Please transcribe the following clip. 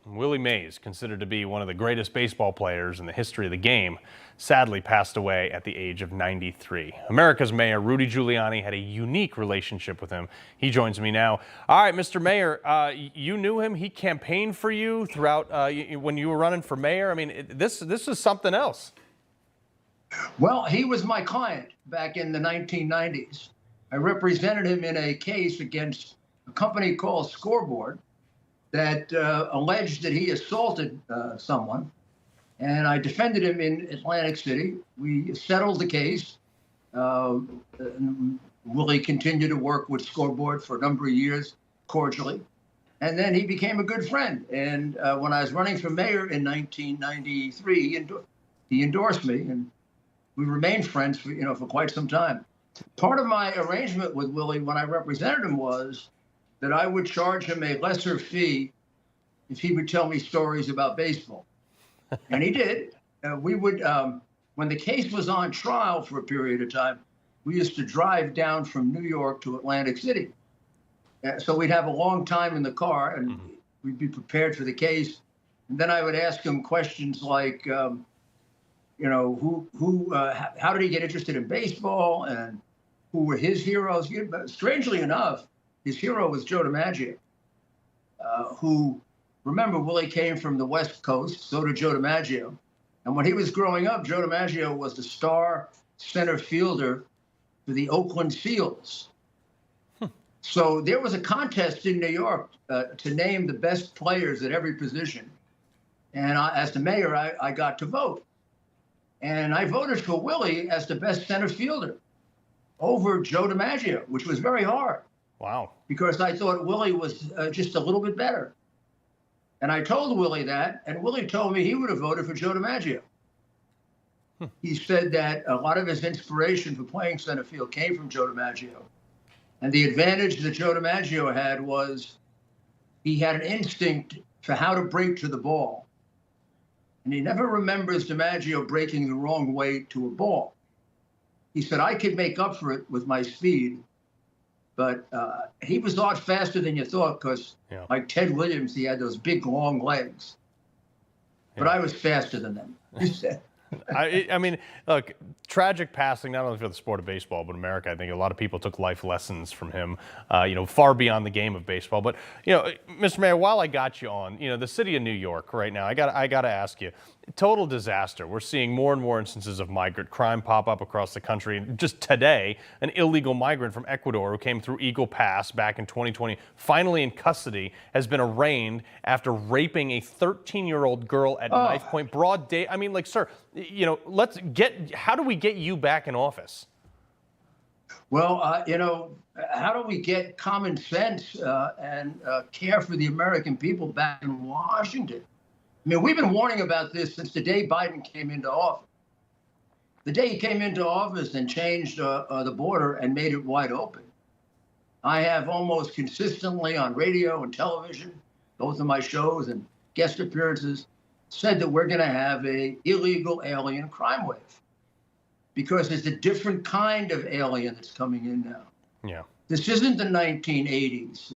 Willie Mays, considered to be one of the greatest baseball players in the history of the game, sadly passed away at the age of 93. America's Mayor Rudy Giuliani had a unique relationship with him. He joins me now. All right, Mr. Mayor, you knew him. He campaigned for you throughout when you were running for mayor. I mean, this is something else. Well, he was my client back in the 1990s. I represented him in a case against a company called Scoreboard that alleged that he assaulted someone, and I defended him in Atlantic City. We settled the case. Willie continued to work with Scoreboard for a number of years, cordially, and then he became a good friend. And when I was running for mayor in 1993, he endorsed me, and we remained friends for quite some time. Part of my arrangement with Willie when I represented him was that I would charge him a lesser fee if he would tell me stories about baseball. And he did. We would, when the case was on trial for a period of time, we used to drive down from New York to Atlantic City. So we'd have a long time in the car, and we'd be prepared for the case. And then I would ask him questions like, how did he get interested in baseball, and who were his heroes? Strangely enough, his hero was Joe DiMaggio, who, remember, Willie came from the West Coast, so did Joe DiMaggio. And when he was growing up, Joe DiMaggio was the star center fielder for the Oakland Seals. So there was a contest in New York to name the best players at every position. And as the mayor, I got to vote. And I voted for Willie as the best center fielder over Joe DiMaggio, which was very hard. Wow. Because I thought Willie was just a little bit better. And I told Willie that, and Willie told me he would have voted for Joe DiMaggio. He said that a lot of his inspiration for playing center field came from Joe DiMaggio. And the advantage that Joe DiMaggio had was he had an instinct for how to break to the ball. And he never remembers DiMaggio breaking the wrong way to a ball. He said, I could make up for it with my speed. But he was a lot faster than you thought because, like Ted Williams, he had those big, long legs. But I was faster than them, he said. I mean, look, tragic passing, not only for the sport of baseball, but America. I think a lot of people took life lessons from him, far beyond the game of baseball. But, Mr. Mayor, while I got you on, the city of New York right now, I got to ask you, total disaster. We're seeing more and more instances of migrant crime pop up across the country. Just today, an illegal migrant from Ecuador who came through Eagle Pass back in 2020, finally in custody, has been arraigned after raping a 13-year-old girl at knife point, broad day. I mean, sir, how do we get you back in office? Well, how do we get common sense and care for the American people back in Washington? I mean, we've been warning about this since the day Biden came into office. The day he came into office and changed the border and made it wide open. I have almost consistently on radio and television, both of my shows and guest appearances, said that we're going to have an illegal alien crime wave because it's a different kind of alien that's coming in now. Yeah. This isn't the 1980s